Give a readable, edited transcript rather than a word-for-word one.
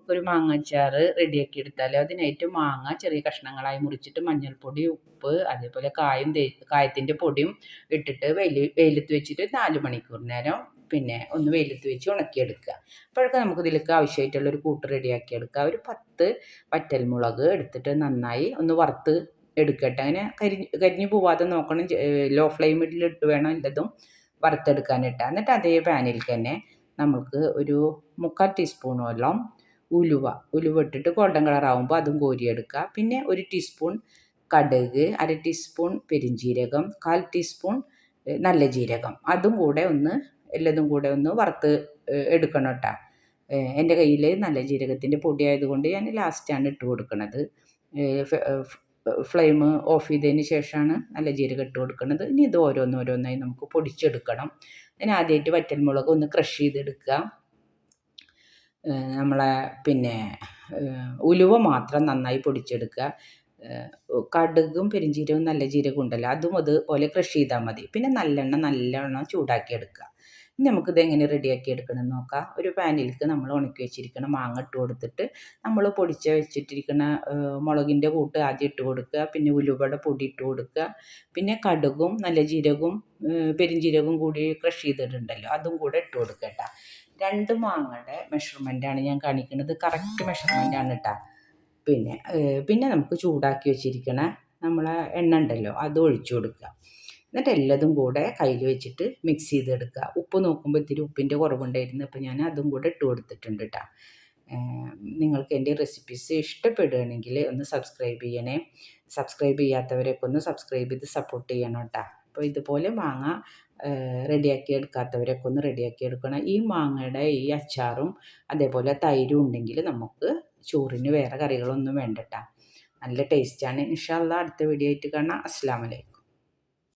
നമുക്കൊരു മാങ്ങാച്ചാറ് റെഡിയാക്കി എടുത്താൽ അതിനായിട്ട് മാങ്ങ ചെറിയ കഷ്ണങ്ങളായി മുറിച്ചിട്ട് മഞ്ഞൾപ്പൊടി, ഉപ്പ്, അതേപോലെ കായത്തിൻ്റെ പൊടിയും ഇട്ടിട്ട് വെയിലത്ത് വെച്ചിട്ട് 4 മണിക്കൂർ നേരം പിന്നെ ഒന്ന് വെയിലത്ത് വെച്ച് ഉണക്കിയെടുക്കുക. അപ്പോഴൊക്കെ നമുക്ക് ഇതിലേക്ക് ആവശ്യമായിട്ടുള്ളൊരു കൂട്ട് റെഡിയാക്കി എടുക്കുക. ഒരു 10 വറ്റൽമുളക് എടുത്തിട്ട് നന്നായി ഒന്ന് വറുത്ത് എടുക്കട്ടെ. അങ്ങനെ കരിഞ്ഞു പോവാതെ നോക്കണം. ലോ ഫ്ലെയിമിലിട്ട് വേണം എല്ലതും വറുത്തെടുക്കാനിട്ട്. എന്നിട്ട് അതേ പാനിൽ തന്നെ നമുക്ക് ഒരു 3/4 ടീസ്പൂണോളം ഉലുവ ഇട്ടിട്ട് ഗോൾഡൻ കളറാകുമ്പോൾ അതും കോരിയെടുക്കുക. പിന്നെ 1 ടീസ്പൂൺ കടുക്, 1/2 ടീസ്പൂൺ പെരിഞ്ജീരകം, 1/4 ടീസ്പൂൺ നല്ല ജീരകം, എല്ലതും കൂടെ ഒന്ന് വറുത്ത് എടുക്കണം കേട്ടോ. എൻ്റെ കയ്യിൽ നല്ല ജീരകത്തിൻ്റെ പൊടി ആയതുകൊണ്ട് ഞാൻ ലാസ്റ്റാണ് ഇട്ട് കൊടുക്കുന്നത്. ഫ്ലെയിം ഓഫ് ചെയ്തതിന് ശേഷമാണ് നല്ല ജീരകം ഇട്ട് കൊടുക്കുന്നത്. ഇനി ഇത് ഓരോന്നോരോന്നായി നമുക്ക് പൊടിച്ചെടുക്കണം. അതിന് ആദ്യമായിട്ട് വറ്റൽമുളക് ഒന്ന് ക്രഷ് ചെയ്തെടുക്കുക. നമ്മളെ പിന്നെ ഉലുവ മാത്രം നന്നായി പൊടിച്ചെടുക്കുക. കടുകും പെരിഞ്ജീരകവും നല്ല ജീരകവും ഉണ്ടല്ലോ, അതും അതുപോലെ ക്രഷ് ചെയ്താൽ മതി. പിന്നെ നല്ലോണം ചൂടാക്കി എടുക്കുക. ഇനി നമുക്കിത് എങ്ങനെ റെഡിയാക്കി എടുക്കണം നോക്കാം. ഒരു പാനിലേക്ക് നമ്മൾ ഉണക്കി വെച്ചിരിക്കുന്ന മാങ്ങ ഇട്ട് കൊടുത്തിട്ട് നമ്മൾ പൊടിച്ച് വെച്ചിട്ടിരിക്കുന്ന മുളകിൻ്റെ കൂട്ട് ആദ്യം ഇട്ട് കൊടുക്കുക. പിന്നെ ഉലുവയുടെ പൊടി ഇട്ട് കൊടുക്കുക. പിന്നെ കടുകും നല്ല ജീരകവും പെരിഞ്ജീരകവും കൂടി ക്രഷ് ചെയ്തിട്ടുണ്ടല്ലോ, അതും കൂടെ ഇട്ട് കൊടുക്കുക കേട്ടോ. 2 മാങ്ങയുടെ മെഷർമെൻറ്റാണ് ഞാൻ കാണിക്കുന്നത്. കറക്റ്റ് മെഷർമെൻറ്റാണ് കേട്ടോ. പിന്നെ നമുക്ക് ചൂടാക്കി വെച്ചിരിക്കണ നമ്മളെ എണ്ണ ഉണ്ടല്ലോ, അത് ഒഴിച്ചു കൊടുക്കുക. എന്നിട്ട് എല്ലതും കൂടെ കയ്യിൽ വെച്ചിട്ട് മിക്സ് ചെയ്തെടുക്കുക. ഉപ്പ് നോക്കുമ്പോൾ ഇത്തിരി ഉപ്പിൻ്റെ കുറവുണ്ടായിരുന്നു, അപ്പോൾ ഞാൻ അതും കൂടെ ഇട്ട് കൊടുത്തിട്ടുണ്ട് കേട്ടോ. നിങ്ങൾക്ക് എൻ്റെ റെസിപ്പീസ് ഇഷ്ടപ്പെടുകയാണെങ്കിൽ ഒന്ന് സബ്സ്ക്രൈബ് ചെയ്യണേ. സബ്സ്ക്രൈബ് ചെയ്യാത്തവരൊക്കെ ഒന്ന് സബ്സ്ക്രൈബ് ചെയ്ത് സപ്പോർട്ട് ചെയ്യണം കേട്ടോ. അപ്പോൾ ഇതുപോലെ മാങ്ങ റെഡിയാക്കി എടുക്കാത്തവരൊക്കെ ഒന്ന് റെഡിയാക്കി എടുക്കണം. ഈ മാങ്ങയുടെ ഈ അച്ചാറും അതേപോലെ തൈരും ഉണ്ടെങ്കിൽ നമുക്ക് ചോറിന് വേറെ കറികളൊന്നും വേണ്ട കേട്ടോ. നല്ല ടേസ്റ്റാണ്. ഇൻഷാ അല്ലാഹ് അടുത്ത വീഡിയോ ആയിട്ട് കാണാം. അസ്സലാമു അലൈക്കും.